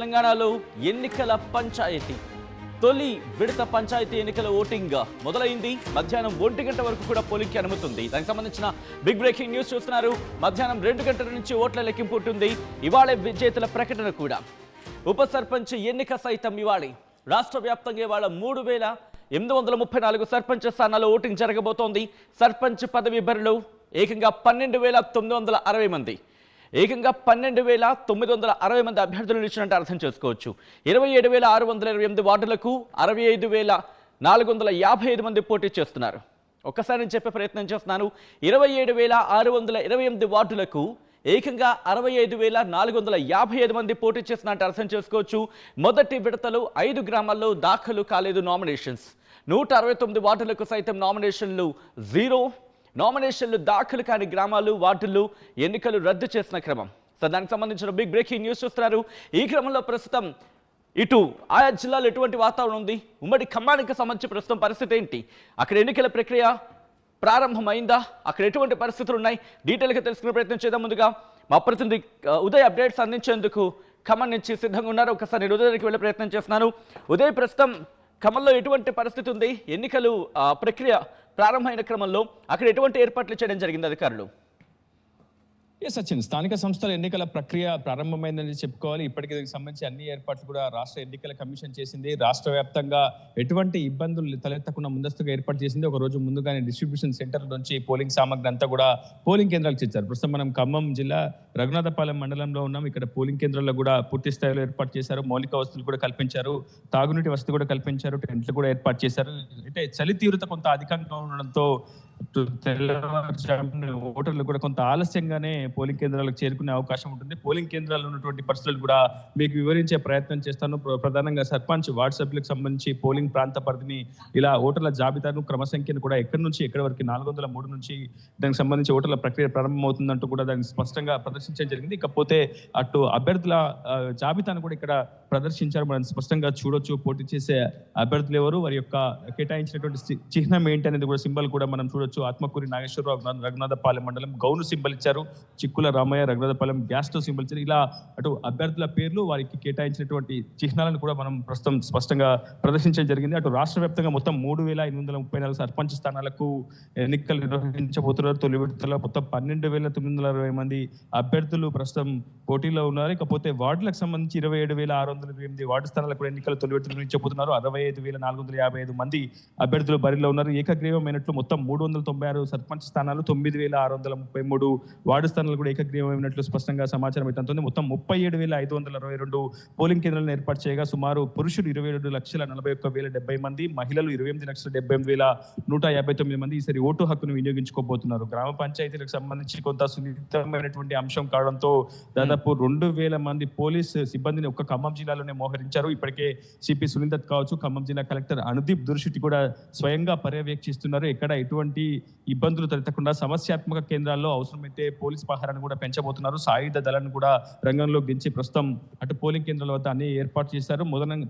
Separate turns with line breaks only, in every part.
తెలంగాణలో ఎన్నికల పంచాయతీ తొలి విడత పంచాయతీ ఎన్నికల ఓటింగ్ మొదలైంది. మధ్యాహ్నం 1 గంట వరకు కూడా పోలింగ్కి అనుమతి ఉంది. దానికి సంబంధించిన బిగ్ బ్రేకింగ్ న్యూస్ చూస్తున్నారు. మధ్యాహ్నం 2 గంటల నుంచి ఓట్ల లెక్కింపు ఉంటుంది. ఇవాళ విజేతల ప్రకటన కూడా. ఉప సర్పంచ్ ఎన్నిక సైతం ఇవాళ రాష్ట్ర వ్యాప్తంగా ఇవాళ 3834 సర్పంచ్ స్థానాల్లో ఓటింగ్ జరగబోతోంది. సర్పంచ్ పదవి బరిలో ఏకంగా 12,960 మంది ఏకంగా 12,960 మంది అభ్యర్థులు నిలిచినట్టు అర్థం చేసుకోవచ్చు. 27,628 వార్డులకు 65,455 మంది పోటీ చేస్తున్నారు. ఒక్కసారి నేను చెప్పే ప్రయత్నం చేస్తున్నాను. 27,628 వార్డులకు ఏకంగా 65,455 మంది పోటీ చేసినట్టు అర్థం చేసుకోవచ్చు. మొదటి విడతలో 5 గ్రామాల్లో దాఖలు కాలేదు నామినేషన్స్. 169 వార్డులకు సైతం నామినేషన్లు జీరో. నామినేషన్లు దాఖలు కాని గ్రామాలు, వార్డులు ఎన్నికలు రద్దు చేసిన క్రమం. సో దానికి సంబంధించిన బిగ్ బ్రేకింగ్ న్యూస్ చూస్తున్నారు. ఈ క్రమంలో ప్రస్తుతం ఇటు ఆయా జిల్లాలో ఎటువంటి వాతావరణం ఉంది, ఉమ్మడి ఖమ్మానికి సంబంధించి ప్రస్తుతం పరిస్థితి ఏంటి, అక్కడ ఎన్నికల ప్రక్రియ ప్రారంభమైందా, అక్కడ ఎటువంటి పరిస్థితులు ఉన్నాయి, డీటెయిల్గా తెలుసుకునే ప్రయత్నం చేద్దాం. ముందుగా మా ప్రతినిధి ఉదయ్ అప్డేట్స్ అందించేందుకు ఖమ్మం నుంచి సిద్ధంగా ఉన్నారు. ఒకసారి నేను ఉదయకి వెళ్ళే ప్రయత్నం చేస్తున్నాను. ఉదయ్, ప్రస్తుతం ఖమ్మంలో ఎటువంటి పరిస్థితి ఉంది, ఎన్నికలు ప్రక్రియ ప్రారంభమైన క్రమంలో అక్కడ ఎటువంటి ఏర్పాట్లు చేయడం జరిగింది అధికారులు?
సచిన్, స్థానిక సంస్థల ఎన్నికల ప్రక్రియ ప్రారంభమైందని చెప్పుకోవాలి. ఇప్పటికీ దీనికి సంబంధించి అన్ని ఏర్పాట్లు కూడా రాష్ట్ర ఎన్నికల కమిషన్ చేసింది. రాష్ట్ర వ్యాప్తంగా ఎటువంటి ఇబ్బందులు తలెత్తకుండా ముందస్తుగా ఏర్పాటు చేసింది. ఒక రోజు ముందుగానే డిస్ట్రిబ్యూషన్ సెంటర్ నుంచి పోలింగ్ సామగ్రి అంతా కూడా పోలింగ్ కేంద్రాలకు ఇచ్చారు. ప్రస్తుతం మనం ఖమ్మం జిల్లా రఘునాథపాలెం మండలంలో ఉన్నాం. ఇక్కడ పోలింగ్ కేంద్రాల్లో కూడా పూర్తి స్థాయిలో ఏర్పాటు చేశారు. మౌలిక వసతులు కూడా కల్పించారు, తాగునీటి వసతి కూడా కల్పించారు, టెంట్లు కూడా ఏర్పాటు చేశారు. అంటే చలి తీవ్రత కొంత అధికంగా ఉండడంతో తెల్లవారుజామున ఓటర్లు కూడా కొంత ఆలస్యంగానే పోలింగ్ కేంద్రాలకు చేరుకునే అవకాశం ఉంటుంది. పోలింగ్ కేంద్రాల్లో ఉన్నటువంటి పరిస్థితులు కూడా మీకు వివరించే ప్రయత్నం చేస్తాను. ప్రధానంగా సర్పంచ్, వార్డు సభ్యులకు సంబంధించి పోలింగ్ ప్రాంత పరిధిని, ఇలా ఓటర్ల జాబితాను, క్రమ సంఖ్యను కూడా ఎక్కడి నుంచి ఎక్కడి వరకు 403 నుంచి దానికి సంబంధించి ఓటర్ల ప్రక్రియ ప్రారంభమవుతుందంటూ కూడా దాన్ని స్పష్టంగా ప్రదర్శించడం జరిగింది. ఇకపోతే అటు అభ్యర్థుల జాబితాను కూడా ఇక్కడ ప్రదర్శించారు. మనం స్పష్టంగా చూడొచ్చు. పోటీ చేసే అభ్యర్థులు ఎవరు, వారి యొక్క కేటాయించినటువంటి చిహ్నం ఏంటి అనేది కూడా, సింబల్ కూడా మనం చూడొచ్చు. ఆత్మకూరి నాగేశ్వరరావు రఘునాథపాలెం మండలం గౌను సింబల్ ఇచ్చారు. Chikkula Ramayya Raghunathapalem gas stove symbol ఇచ్చారు. ఇలా అటు అభ్యర్థుల పేర్లు, వారికి కేటాయించినటువంటి చిహ్నాలను కూడా మనం ప్రస్తుతం స్పష్టంగా ప్రదర్శించడం జరిగింది. అటు రాష్ట్ర వ్యాప్తంగా మొత్తం 3,834 సర్పంచ్ స్థానాలకు ఎన్నికలు నిర్వహించబోతున్నారు. తొలి విడతలో మొత్తం 12,960 మంది అభ్యర్థులు ప్రస్తుతం పోటీలో ఉన్నారు. ఇకపోతే వార్డులకు సంబంధించి 27,628 వార్డు స్థానాలకు ఎన్నికలు తొలి విడతలు నిర్వహించబోతున్నారు. 65,455 మంది అభ్యర్థులు బరిలో ఉన్నారు. ఏకగ్రీవమైనట్లు మొత్తం 396 సర్పంచ్ స్థానాలు, 9,633 వార్డు స్థానాలు కూడా ఏకగ్రీవమైనట్లు స్పష్టంగా సమాచారం అవుతుంది. మొత్తం 37,522 పోలింగ్ కేంద్రాలను ఏర్పాటు చేయగా సుమారు పురుషులు 22,41,070 మంది, మహిళలు 28,78,159 మంది ఈసారి ఓటు హక్కును వినియోగించుకోబోతున్నారు. గ్రామ పంచాయతీలకు సంబంధించి కొంత సున్నితమైనటువంటి అంశం కావడంతో దాదాపు 2,000 మంది పోలీస్ సిబ్బందిని ఒక్క ఖమ్మం జిల్లాలోనే మోహరించారు. ఇప్పటికే సిపి సునీల్ కావచ్చు, ఖమ్మం జిల్లా కలెక్టర్ అనుదీప్ దుర్శెట్టి కూడా స్వయంగా పర్యవేక్షిస్తున్నారు. ఎక్కడ ఎటువంటి ఇబ్బందులు తలెత్తకుండా సమస్యాత్మక కేంద్రాల్లో అవసరమైతే పోలీస్ పహారాన్ని కూడా పెంచబోతున్నారు. సాయుధ దళాన్ని కూడా రంగంలోకి దించి ప్రస్తుతం అటు పోలింగ్ కేంద్రాల వద్ద అన్ని ఏర్పాటు చేశారు.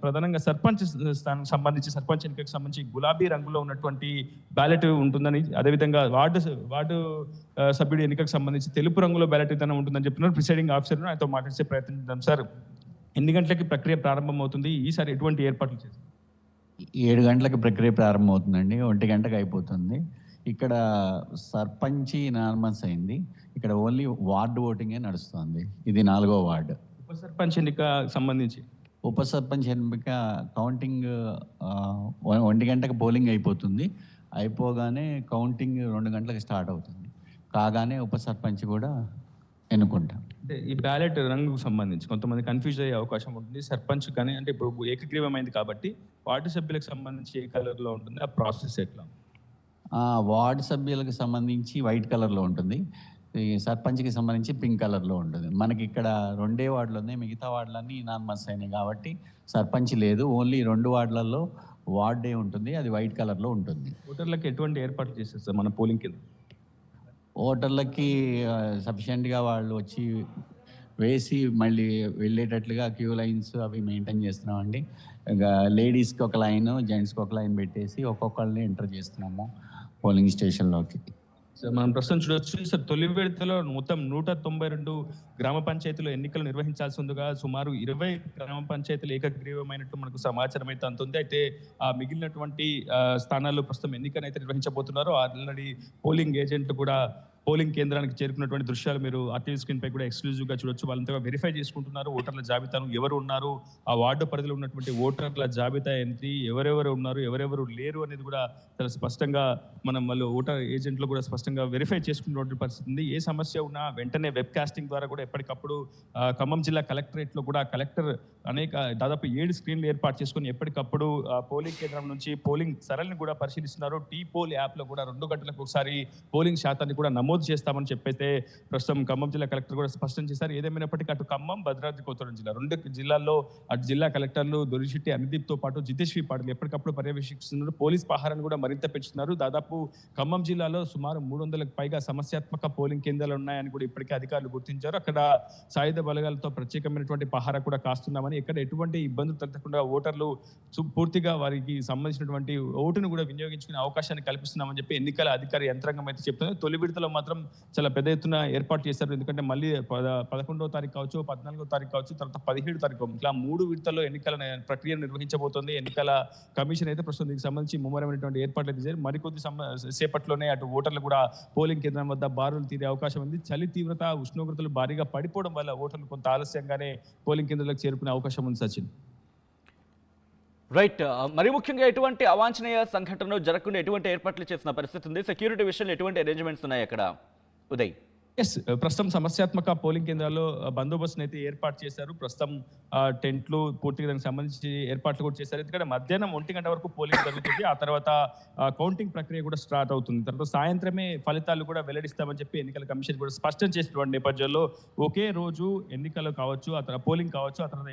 ప్రధానంగా సర్పంచ్ స్థానానికి సంబంధించి, సర్పంచ్ ఎన్నికకు సంబంధించి గులాబీ రంగులో ఉన్నటువంటి బ్యాలెట్ ఉంటుందని, అదేవిధంగా వార్డు సభ్యుడి ఎన్నికకు సంబంధించి తెలుపు రంగులో బ్యాలెట్ విధానం ఉంటుందని చెప్తున్నారు. ప్రిసైడింగ్ ఆఫీసర్ ఆయనతో మాట్లాడే ప్రయత్నిద్దాం. సార్, ఎన్ని గంటలకి ప్రక్రియ ప్రారంభం అవుతుంది? ఈసారి ఎటువంటి ఏర్పాట్లు చేశారు?
7 గంటలకు ప్రక్రియ ప్రారంభమవుతుందండి. 1 గంటకు అయిపోతుంది. ఇక్కడ సర్పంచి నార్మల్స్ అయింది. ఇక్కడ ఓన్లీ వార్డు ఓటింగే నడుస్తుంది. ఇది 4వ వార్డు.
ఉప సర్పంచ్ ఎన్నిక సంబంధించి
ఉప సర్పంచ్ ఎన్నిక కౌంటింగ్ 1 గంటకు పోలింగ్ అయిపోతుంది. అయిపోగానే కౌంటింగ్ 2 గంటలకు స్టార్ట్ అవుతుంది. కాగానే ఉప సర్పంచ్ కూడా ఎన్నుకుంటాం.
అంటే ఈ బ్యాలెట్ రంగుకు సంబంధించి కొంతమంది కన్ఫ్యూజ్ అయ్యే అవకాశం ఉంటుంది. సర్పంచ్ కానీ, అంటే ఇప్పుడు ఏకగ్రీవమైంది కాబట్టి వార్డు సభ్యులకు సంబంధించి ఏ కలర్లో ఉంటుంది, ఆ ప్రాసెస్ ఎట్లా?
వార్డు సభ్యులకు సంబంధించి వైట్ కలర్లో ఉంటుంది. ఈ సర్పంచ్కి సంబంధించి పింక్ కలర్లో ఉంటుంది. మనకి ఇక్కడ 2 వార్డులు ఉన్నాయి, మిగతా వార్డులన్నీ నార్మల్స్ అయినాయి కాబట్టి సర్పంచ్ లేదు. ఓన్లీ 2 వార్డులలో వార్డే ఉంటుంది, అది వైట్ కలర్లో ఉంటుంది.
ఓటర్లకు ఎటువంటి ఏర్పాట్లు చేసేస్తారు మన పోలింగ్ కింద?
ఓటర్లకి సఫిషియెంట్గా వాళ్ళు వచ్చి వేసి మళ్ళీ వెళ్ళేటట్లుగా క్యూ లైన్స్ అవి మెయింటైన్ చేస్తున్నామండి. లేడీస్కి ఒక లైన్, జెంట్స్కి ఒక లైన్ పెట్టేసి ఒక్కొక్కరిని ఎంటర్ చేస్తున్నాము పోలింగ్ స్టేషన్లోకి.
సార్ మనం ప్రస్తుతం చూడొచ్చు సార్, తొలి విడతలో మొత్తం 192 గ్రామ పంచాయతీలో ఎన్నికలు నిర్వహించాల్సి ఉండగా సుమారు 20 గ్రామ పంచాయతీలు ఏకగ్రీవమైనట్టు మనకు సమాచారం అయితే అందుతుంది. అయితే ఆ మిగిలినటువంటి స్థానాల్లో ప్రస్తుతం ఎన్నికను అయితే నిర్వహించబోతున్నారు. ఆల్రెడీ పోలింగ్ ఏజెంట్లు కూడా పోలింగ్ కేంద్రానికి చేరుకున్నటువంటి దృశ్యాలు మీరు ఆర్టీవీ స్క్రీన్ పై కూడా ఎక్స్క్లూజివ్ గా చూడొచ్చు. వాళ్ళంతా వెరిఫై చేసుకుంటున్నారు ఓటర్ల జాబితాను, ఎవరు ఉన్నారు, ఆ వార్డు పరిధిలో ఉన్నటువంటి ఓటర్ల జాబితా ఏంటి, ఎవరెవరు ఉన్నారు, ఎవరెవరు లేరు అనేది కూడా చాలా స్పష్టంగా మనం వాళ్ళు ఓటర్ ఏజెంట్లు కూడా స్పష్టంగా వెరిఫై చేసుకున్నటువంటి పరిస్థితి ఉంది. ఏ సమస్య ఉన్నా వెంటనే వెబ్ కాస్టింగ్ ద్వారా కూడా ఎప్పటికప్పుడు ఖమ్మం జిల్లా కలెక్టరేట్ లో కూడా కలెక్టర్ దాదాపు 7 స్క్రీన్లు ఏర్పాటు చేసుకుని ఎప్పటికప్పుడు పోలింగ్ కేంద్రం నుంచి పోలింగ్ సరళిని కూడా పరిశీలిస్తున్నారు. టీ పోల్ యాప్ లో కూడా 2 గంటలకు ఒకసారి పోలింగ్ శాతాన్ని కూడా నమోదు చేస్తామని చెప్పైతే ప్రస్తుతం ఖమ్మం జిల్లా కలెక్టర్ కూడా స్పష్టం చేశారు. ఏదేమైనప్పటికీ అటు ఖమ్మం, భద్రాద్రి కొత్తగూడెం జిల్లా 2 జిల్లాల్లో అటు జిల్లా కలెక్టర్లు దొరిశెట్టి అనుదీప్ తో పాటు జితేష్ పాటిల్ ఎప్పటికప్పుడు పర్యవేక్షిస్తున్నారు. పోలీస్ పహారాన్ని కూడా మరింత పెంచుతున్నారు. దాదాపు ఖమ్మం జిల్లాలో సుమారు 300లకు పైగా సమస్యాత్మక పోలింగ్ కేంద్రాలు ఉన్నాయని కూడా ఇప్పటికే అధికారులు గుర్తించారు. అక్కడ సాయుధ బలగాలతో ప్రత్యేకమైనటువంటి పహారా కూడా కాస్తున్నామని, ఎక్కడ ఎటువంటి ఇబ్బందులు తగ్గకుండా ఓటర్లు పూర్తిగా వారికి సంబంధించినటువంటి ఓటును కూడా వినియోగించుకునే అవకాశాన్ని కల్పిస్తున్నామని చెప్పి ఎన్నికల అధికారి యంత్రాంగం అయితే చెప్తున్నారు. తొలి విడతలో మాత్రం చాలా పెద్ద ఎత్తున ఏర్పాటు చేశారు. ఎందుకంటే మళ్ళీ 11వ తారీఖు కావచ్చు, 14వ తారీఖు కావచ్చు, తర్వాత 17 తారీఖు ఇట్లా 3 విడతల్లో ఎన్నికల ప్రక్రియ నిర్వహించబోతోంది ఎన్నికల కమిషన్. అయితే ప్రస్తుతం దీనికి సంబంధించి ముమ్మరమైనటువంటి ఏర్పాట్లు అయితే చేశారు. మరికొద్ది సేపట్లోనే అటు ఓటర్లు కూడా పోలింగ్ కేంద్రం వద్ద బారులు తీరే అవకాశం ఉంది. చలి తీవ్రత, ఉష్ణోగ్రతలు భారీగా పడిపోవడం వల్ల ఓటర్లు కొంత ఆలస్యంగానే పోలింగ్ కేంద్రాలకు చేరుకునే అవకాశం ఉంది. సచిన్,
రైట్. మరి ముఖ్యంగా ఎటువంటి అవాంఛనీయ సంఘటనలు జరగకుండా ఎటువంటి ఏర్పాట్లు చేసిన పరిస్థితి ఉంది? సెక్యూరిటీ విషయంలో ఎటువంటి అరేంజ్మెంట్స్ ఉన్నాయి అక్కడ ఉదయ్?
ప్రస్తుతం సమస్యాత్మక పోలింగ్ కేంద్రాల్లో బందోబస్తును అయితే ఏర్పాటు చేశారు. ప్రస్తుతం టెంట్లు పూర్తిగా దానికి సంబంధించి ఏర్పాట్లు కూడా చేశారు. ఎందుకంటే మధ్యాహ్నం 1 గంట వరకు పోలింగ్ జరుగుతుంది. ఆ తర్వాత కౌంటింగ్ ప్రక్రియ కూడా స్టార్ట్ అవుతుంది. తర్వాత సాయంత్రమే ఫలితాలు కూడా వెల్లడిస్తామని చెప్పి ఎన్నికల కమిషన్ కూడా స్పష్టం చేసినటువంటి నేపథ్యంలో ఒకే రోజు ఎన్నికలు కావచ్చు, ఆ తర్వాత పోలింగ్ కావచ్చు, ఆ తర్వాత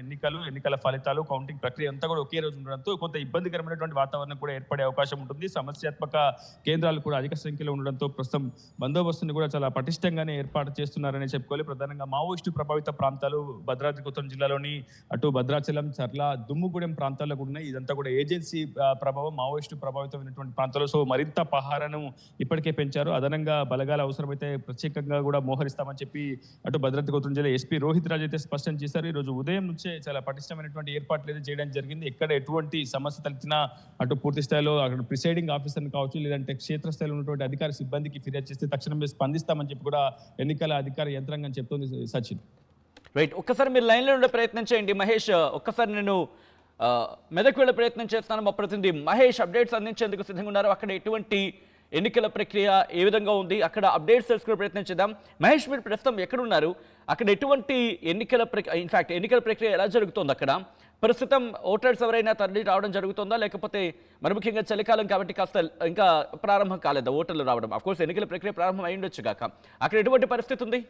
ఎన్నికల ఫలితాలు, కౌంటింగ్ ప్రక్రియ అంతా కూడా ఒకే రోజు ఉండడంతో కొంత ఇబ్బందికరమైనటువంటి వాతావరణం కూడా ఏర్పడే అవకాశం ఉంటుంది. సమస్యాత్మక కేంద్రాలు కూడా అధిక సంఖ్యలో ఉండడంతో ప్రస్తుతం బందోబస్తుని కూడా చాలా పటిష్టంగానే ఏర్పాటు చేస్తున్నారని చెప్పుకోవాలి. ప్రధానంగా మావోయిస్టు ప్రభావిత ప్రాంతాలు భద్రాద్రి కొత్తగూడెం జిల్లాలోని అటు భద్రాచలం, చర్ల, దుమ్ముగూడెం ప్రాంతాల్లో కూడా ఉన్నాయి. ఇదంతా కూడా ఏజెన్సీ ప్రభావం, మావోయిస్టు ప్రభావితమైనటువంటి ప్రాంతాలు. సో మరింత పహారాను ఇప్పటికే పెంచారు. అదనంగా బలగాల అవసరమైతే ప్రత్యేకంగా కూడా మోహరిస్తామని చెప్పి అటు భద్రాద్రి కొత్తగూడెం జిల్లా ఎస్పీ రోహిత్ రాజ్ అయితే స్పష్టం చేశారు. ఈ రోజు ఉదయం నుంచే చాలా పటిష్టమైనటువంటి ఏర్పాట్లు అయితే చేయడం జరిగింది. ఎక్కడ ఎటువంటి సమస్య తలెత్తినా అటు పూర్తి స్థాయిలో అక్కడ ప్రిసైడింగ్ ఆఫీసర్ని కావచ్చు, లేదంటే క్షేత్రస్థాయిలో ఉన్నటువంటి అధికార సిబ్బందికి ఫిర్యాదు చేస్తే తక్షణమే స్పందిస్తామని చెప్పి కూడా ఎన్నికల అధికార యంత్రాంగం చెప్తోంది. సచిన్,
రైట్. ఒక్కసారి మీరు లైన్లో ఉండే ప్రయత్నం చేయండి. మహేష్, ఒక్కసారి నేను మెదక్ వెళ్ళే ప్రయత్నం చేస్తాను. మా ప్రతినిధి మహేష్ అప్డేట్స్ అందించేందుకు సిద్ధంగా ఉన్నారు. అక్కడ ఎటువంటి ఎన్నికల ప్రక్రియ ఏ విధంగా ఉంది, అక్కడ అప్డేట్స్ తెలుసుకునే ప్రయత్నం చేద్దాం. మహేష్, మీరు ప్రస్తుతం ఎక్కడున్నారు? అక్కడ ఎటువంటి ఎన్నికల ప్రక్రియ ఎలా జరుగుతోంది? అక్కడ ప్రస్తుతం ఓటర్స్ ఎవరైనా తరలి రావడం జరుగుతుందా, లేకపోతే మరి ముఖ్యంగా చలికాలం కాబట్టి కాస్త ఇంకా ప్రారంభం కాలేదా ఓటర్లు రావడం? అఫ్కోర్స్ ఎన్నికల ప్రక్రియ ప్రారంభం అయి ఉండొచ్చు కాక అక్కడ ఎటువంటి పరిస్థితి ఉంది?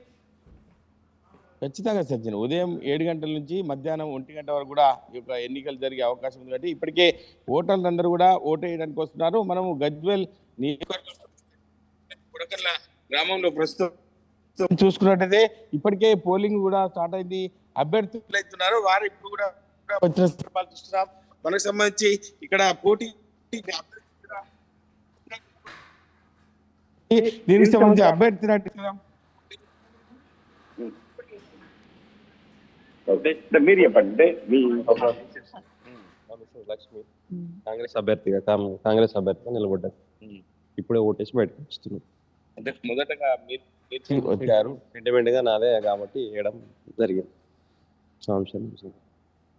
ఖచ్చితంగా సచిన్, ఉదయం 7 గంటల నుంచి మధ్యాహ్నం 1 గంట వరకు కూడా ఈ యొక్క ఎన్నికలు జరిగే అవకాశం ఉంది. కాబట్టి ఇప్పటికే ఓటర్లందరూ కూడా ఓటు వేయడానికి వస్తున్నారు. మనము గజ్వేల్ నియోజకవర్గ గ్రామంలో ప్రస్తుతం చూసుకున్నట్టయితే ఇప్పటికే పోలింగ్ కూడా స్టార్ట్ అయింది. అభ్యర్థులు అవుతున్నారు, వారు ఇప్పుడు కూడా వచ్చిన సందర్భాలు చూస్తున్నాం. మనకు సంబంధించి ఇక్కడ పోటీ దీనికి సంబంధించి అభ్యర్థి
మీరు చెప్పండి. లక్ష్మి కాంగ్రెస్ అభ్యర్థిగా నిలబడ్డారు. ఇప్పుడే ఓటేసి బయటకు వస్తున్నాం.
అంటే మొదటగా మీరు
వచ్చారు, సెంటిమెంట్ గా నాదే కాబట్టి వేయడం జరిగింది.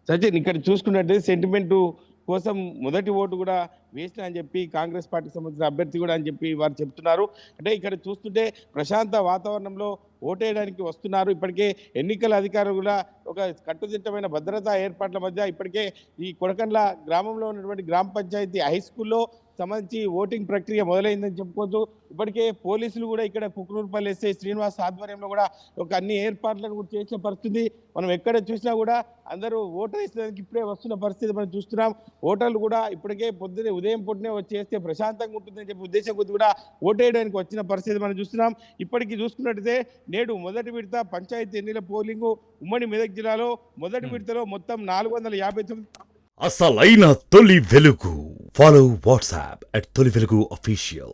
సచిన్, ఇక్కడ చూసుకున్నట్టు సెంటిమెంట్ కోసం మొదటి ఓటు కూడా వేసిన అని చెప్పి కాంగ్రెస్ పార్టీకి సంబంధించిన అభ్యర్థి కూడా అని చెప్పి వారు చెప్తున్నారు. అంటే ఇక్కడ చూస్తుంటే ప్రశాంత వాతావరణంలో ఓటేయడానికి వస్తున్నారు. ఇప్పటికే ఎన్నికల అధికారులు కూడా ఒక కట్టుదిట్టమైన భద్రతా ఏర్పాట్ల మధ్య ఇప్పటికే ఈ కొడకండ్ల గ్రామంలో ఉన్నటువంటి గ్రామ పంచాయతీ హై స్కూల్లో సంబంధించి ఓటింగ్ ప్రక్రియ మొదలైందని చెప్పుకోవచ్చు. ఇప్పటికే పోలీసులు కూడా ఇక్కడ కుకునూరుపల్లి ఎస్ఐ శ్రీనివాస్ ఆధ్వర్యంలో కూడా ఒక అన్ని ఏర్పాట్లను కూడా చేసిన పరిస్థితి మనం ఎక్కడ చూసినా కూడా అందరూ ఓటర్ వేసేదానికి ఇప్పుడే వస్తున్న పరిస్థితి మనం చూస్తున్నాం. ఓటర్లు కూడా ఇప్పటికే ఉదయం పొద్దునే వచ్చేస్తే ప్రశాంతంగా ఉంటుందని చెప్పి ఉద్దేశం కొద్ది కూడా ఓటేయడానికి వచ్చిన పరిస్థితి మనం చూస్తున్నాం. ఇప్పటికీ చూసుకున్నట్టయితే నేడు మొదటి విడత పంచాయతీ ఎన్నికల పోలింగ్ ఉమ్మడి మెదక్ జిల్లాలో మొదటి విడతలో మొత్తం 459
అసలైన తొలి వెలుగు. ఫాలో వాట్సాప్ @తొలి వెలుగు అఫీషియల్.